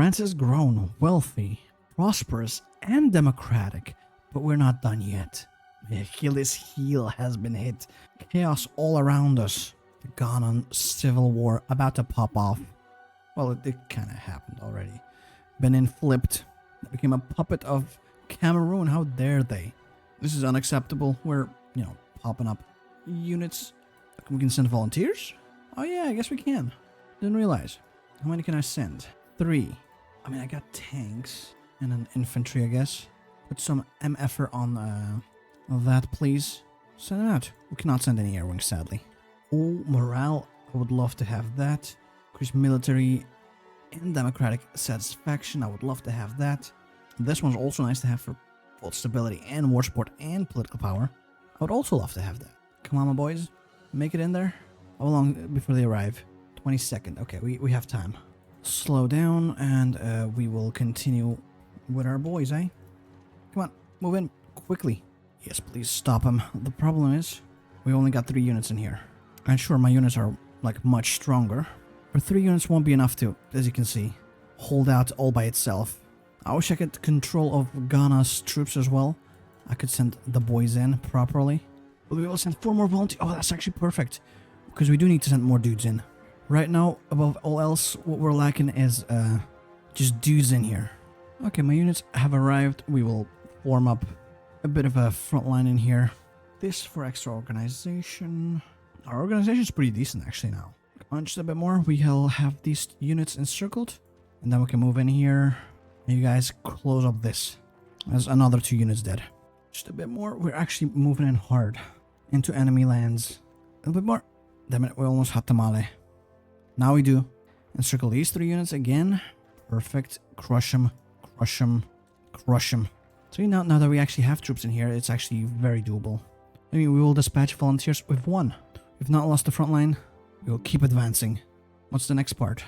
France has grown wealthy, prosperous, and democratic, but we're not done yet. The Achilles heel has been hit. Chaos all around us. The Ghanan civil war about to pop off. Well, it kind of happened already. Benin flipped. They became a puppet of Cameroon. How dare they? This is unacceptable. We're, popping up units. We can send volunteers? Oh yeah, I guess we can. Didn't realize. How many can I send? 3. I mean, I got tanks and an infantry, I guess. Put some MFer on that, please. Send it out. We cannot send any air wings, sadly. Oh, morale. I would love to have that. Increase military and democratic satisfaction. I would love to have that. This one's also nice to have for both stability and war support and political power. I would also love to have that. Come on, my boys. Make it in there. How long before they arrive? 22nd. Okay, we have time. Slow down and we will continue with our boys, eh? Come on, move in quickly. Yes, please stop them. The problem is we only got 3 units in here. And sure, my units are like much stronger, but 3 units won't be enough to, as you can see, hold out all by itself. I wish I could control of Ghana's troops as well. I could send the boys in properly. But we will send 4 more volunteers. Oh, that's actually perfect. Because we do need to send more dudes in. Right now, above all else, what we're lacking is just dudes in here. Okay, my units have arrived. We will form up a bit of a front line in here. This for extra organization. Our organization is pretty decent actually now. Come on, just a bit more. We'll have these units encircled. And then we can move in here. And you guys close up this. There's another 2 units dead. Just a bit more. We're actually moving in hard into enemy lands. A little bit more. Damn it, we almost had Tamale. Now we do. Encircle these 3 units again. Perfect. Crush them. Crush them. Crush them. So now that we actually have troops in here, it's actually very doable. I mean, we will dispatch volunteers. We've won. We've not lost the front line. We will keep advancing. What's the next part?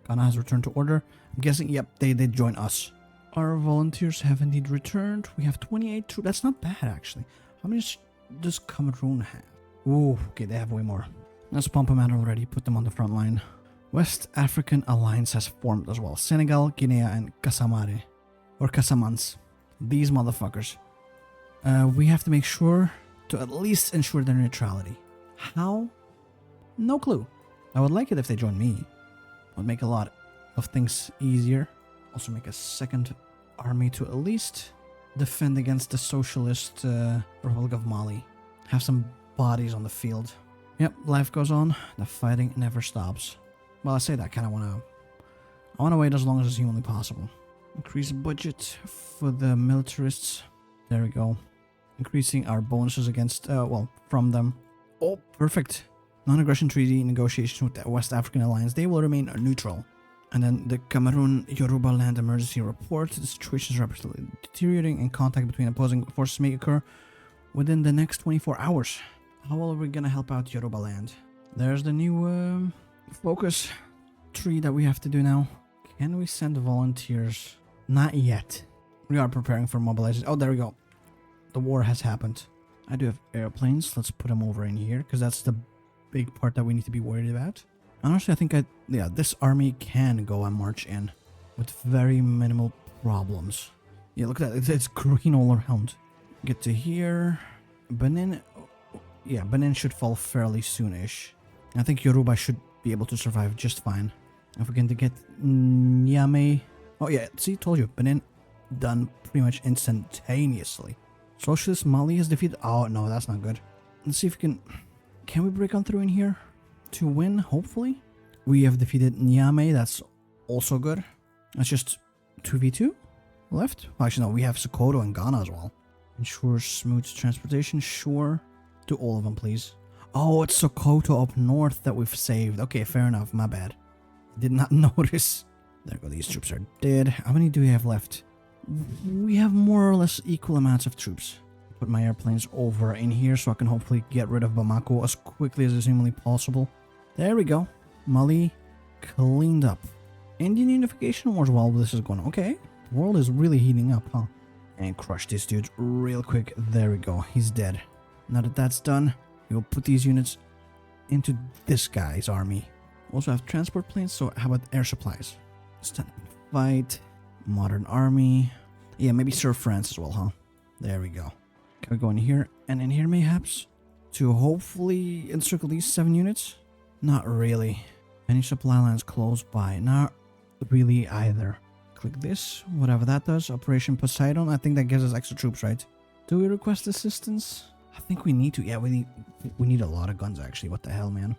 Ghana has returned to order. I'm guessing, yep, they did join us. Our volunteers have indeed returned. We have 28 troops. That's not bad, actually. How many does Cameroon have? Ooh, okay, they have way more. Let's pump them out already. Put them on the front line. West African Alliance has formed as well. Senegal, Guinea, and Casamare. Or Casamance. These motherfuckers. We have to make sure to at least ensure their neutrality. How? No clue. I would like it if they join me. It would make a lot of things easier. Also make a second army to at least defend against the Socialist Republic of Mali. Have some bodies on the field. Yep, life goes on. The fighting never stops. Well, I say that I want to wait as long as it's humanly possible. Increase budget for the militarists. There we go. Increasing our bonuses against, from them. Oh, perfect. Non-aggression treaty negotiations with the West African Alliance. They will remain neutral. And then the Cameroon Yorubaland emergency report. The situation is rapidly deteriorating and contact between opposing forces may occur within the next 24 hours. How are we gonna help out Yorubaland? There's the new focus tree that we have to do now. Can we send volunteers? Not yet. We are preparing for mobilization. Oh, there we go. The war has happened. I do have airplanes. Let's put them over in here because that's the big part that we need to be worried about. Honestly, I think this army can go and march in with very minimal problems. Yeah, look at that. It's green all around. Get to here. Benin. Yeah, Benin should fall fairly soonish. I think Yoruba should be able to survive just fine. If we can get Niamey. Oh yeah, see, told you. Benin done pretty much instantaneously. Socialist Mali is defeated. Oh no, that's not good. Let's see if we can... Can we break on through in here to win, hopefully? We have defeated Niamey. That's also good. That's just 2v2 left. Well, actually, no, we have Sokoto and Ghana as well. Ensure smooth transportation. Sure. Do all of them, please. Oh, it's Sokoto up north that we've saved. Okay, fair enough. My bad. Did not notice. There we go. These troops are dead. How many do we have left? We have more or less equal amounts of troops. Put my airplanes over in here so I can hopefully get rid of Bamako as quickly as is humanly possible. There we go. Mali cleaned up. Indian unification wars while this is going on. Okay. The world is really heating up, huh? And crush this dude real quick. There we go. He's dead. Now that that's done, we'll put these units into this guy's army. Also have transport planes, so how about air supplies? Stand up and fight. Modern army. Yeah, maybe serve France as well, huh? There we go. Can we go in here and in here mayhaps? To hopefully encircle these 7 units? Not really. Any supply lines close by? Not really either. Click this, whatever that does. Operation Poseidon. I think that gives us extra troops, right? Do we request assistance? I think we need to. Yeah, we need a lot of guns actually. What the hell, man?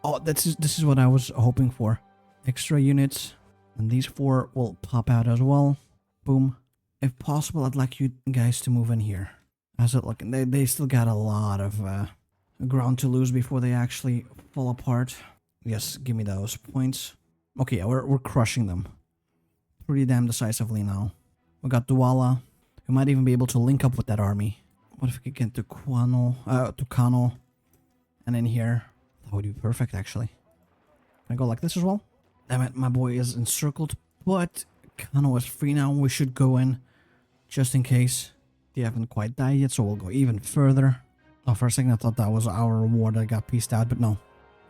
Oh, this is what I was hoping for. Extra units. And these 4 will pop out as well. Boom. If possible, I'd like you guys to move in here. How's it looking? They still got a lot of ground to lose before they actually fall apart. Yes, give me those points. Okay, yeah, we're crushing them. Pretty damn decisively now. We got Douala. We might even be able to link up with that army. What if we could get to Kano? And in here. That would be perfect, actually. Can I go like this as well? Damn it, my boy is encircled. But Kano is free now. We should go in just in case. They haven't quite died yet, so we'll go even further. Oh, for a second I thought that was our war that got pieced out, but no.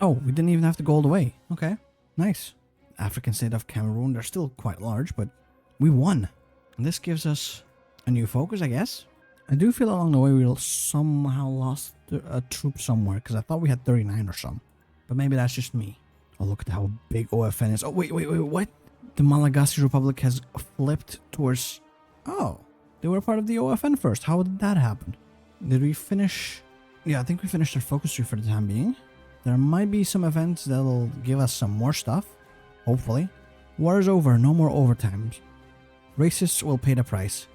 Oh, we didn't even have to go all the way. Okay, nice. African state of Cameroon, they're still quite large, but we won. And this gives us a new focus, I guess. I do feel along the way we'll somehow lost a troop somewhere, because I thought we had 39 or some. But maybe that's just me. Oh, look at how big OFN is. Oh, wait, what? The Malagasy Republic has flipped towards... Oh, they were part of the OFN first. How did that happen? Did we finish... Yeah, I think we finished our focus tree for the time being. There might be some events that'll give us some more stuff. Hopefully. War is over, no more overtimes. Racists will pay the price.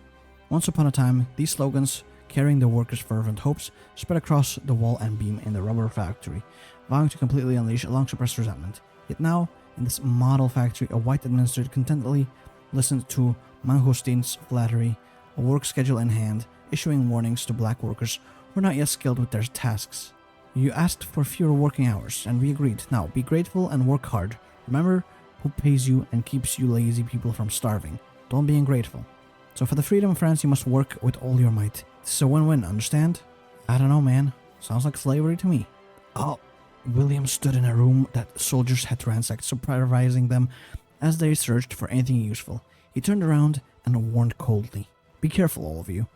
Once upon a time, these slogans, carrying the workers' fervent hopes, spread across the wall and beam in the rubber factory, vowing to completely unleash a long-suppressed resentment. Yet now, in this model factory, a white administrator contentedly listened to Manghostein's flattery, a work schedule in hand, issuing warnings to black workers who are not yet skilled with their tasks. You asked for fewer working hours, and we agreed. Now, be grateful and work hard. Remember who pays you and keeps you lazy people from starving. Don't be ungrateful. So for the freedom of France, you must work with all your might. This is a win-win, understand? I don't know, man. Sounds like slavery to me. Oh, William stood in a room that soldiers had ransacked, supervising them as they searched for anything useful. He turned around and warned coldly. Be careful, all of you.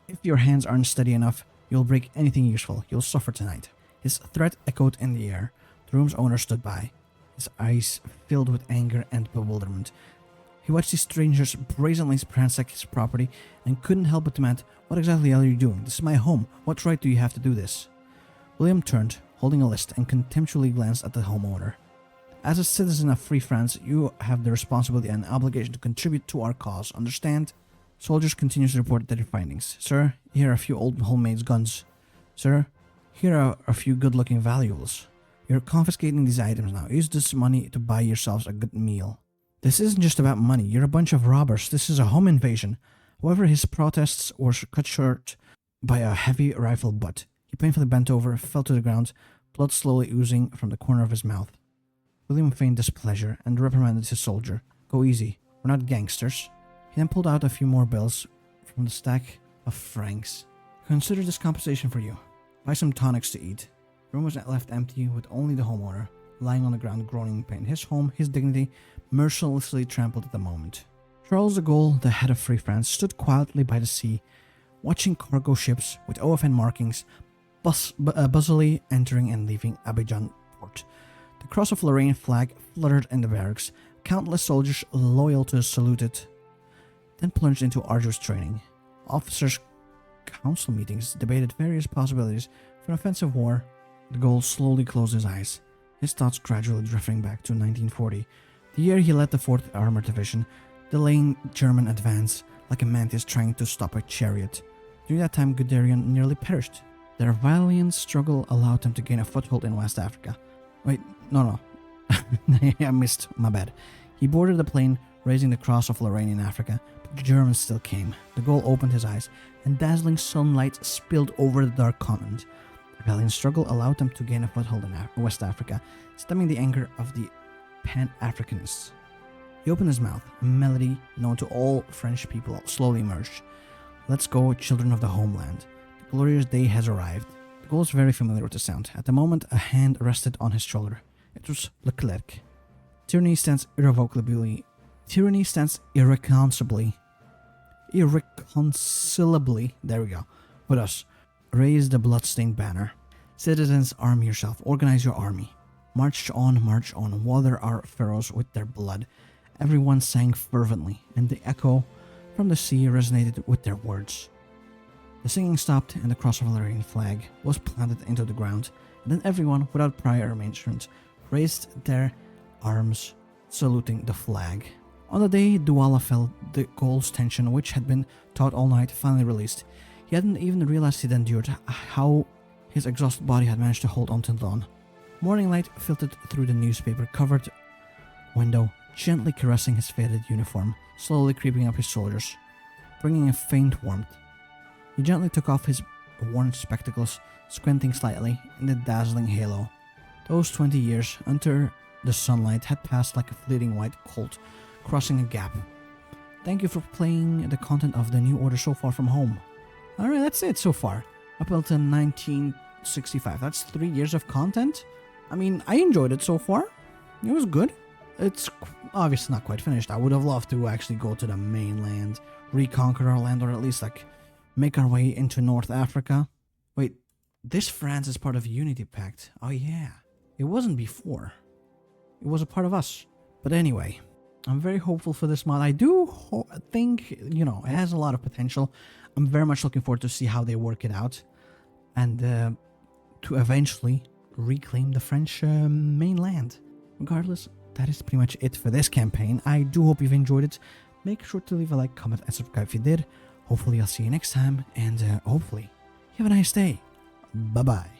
If your hands aren't steady enough, you'll break anything useful. You'll suffer tonight. His threat echoed in the air. The room's owner stood by, his eyes filled with anger and bewilderment. He watched these strangers brazenly ransack his property and couldn't help but demand, "What exactly are you doing? This is my home. What right do you have to do this?" William turned, holding a list, and contemptuously glanced at the homeowner. As a citizen of Free France, you have the responsibility and obligation to contribute to our cause. Understand? Soldiers continued to report their findings. Sir, here are a few old homemade guns. Sir, here are a few good-looking valuables. You're confiscating these items now. Use this money to buy yourselves a good meal. This isn't just about money. You're a bunch of robbers. This is a home invasion. However, his protests were cut short by a heavy rifle butt. He painfully bent over, fell to the ground, blood slowly oozing from the corner of his mouth. William feigned displeasure and reprimanded his soldier. Go easy. We're not gangsters. He then pulled out a few more bills from the stack of francs. Consider this compensation for you. Buy some tonics to eat. The room was left empty with only the homeowner, lying on the ground groaning in pain. His home, his dignity, mercilessly trampled at the moment. Charles de Gaulle, the head of Free France, stood quietly by the sea, watching cargo ships with OFN markings busily entering and leaving Abidjan port. The Cross of Lorraine flag fluttered in the barracks. Countless soldiers loyal to us saluted, then plunged into arduous training. Officers' council meetings debated various possibilities for an offensive war. De Gaulle slowly closed his eyes, his thoughts gradually drifting back to 1940, the year he led the 4th Armored Division, delaying German advance like a mantis trying to stop a chariot. During that time, Guderian nearly perished. Their valiant struggle allowed them to gain a foothold in West Africa. Wait, no. I missed, my bad. He boarded the plane, raising the Cross of Lorraine in Africa, but the Germans still came. De Gaulle opened his eyes, and dazzling sunlight spilled over the dark continent. The valiant struggle allowed them to gain a foothold in West Africa, stemming the anger of the Pan-Africanists. He opened his mouth. A melody known to all French people slowly emerged. Let's go, children of the homeland. The glorious day has arrived. De Gaulle was very familiar with the sound. At the moment, a hand rested on his shoulder. It was Leclerc. Tyranny stands irrevocably Tyranny stands irreconcilably, there we go, with us. Raise the bloodstained banner. Citizens, arm yourself, organize your army. March on, water our furrows with their blood. Everyone sang fervently, and the echo from the sea resonated with their words. The singing stopped, and the cross of Valerian flag was planted into the ground, and then everyone, without prior arrangement, raised their arms, saluting the flag. On the day Douala fell, the Gaul's tension, which had been taut all night, finally released. He hadn't even realized he'd endured, how his exhausted body had managed to hold on till dawn. Morning light filtered through the newspaper-covered window, gently caressing his faded uniform, slowly creeping up his shoulders, bringing a faint warmth. He gently took off his worn spectacles, squinting slightly in the dazzling halo. Those 20 years under the sunlight had passed like a fleeting white colt crossing a gap. Thank you for playing the content of the New Order so far from home. Alright, that's it so far. Up until 1965. That's 3 years of content. I mean, I enjoyed it so far. It was good. It's obviously not quite finished. I would have loved to actually go to the mainland, reconquer our land, or at least like make our way into North Africa. Wait, this France is part of Unity Pact. Oh yeah. It wasn't before. It was a part of us. But anyway, I'm very hopeful for this mod. I do think, it has a lot of potential. I'm very much looking forward to see how they work it out. And to eventually reclaim the French mainland. Regardless, that is pretty much it for this campaign. I do hope you've enjoyed it. Make sure to leave a like, comment, and subscribe if you did. Hopefully I'll see you next time, and hopefully you have a nice day. Bye-bye.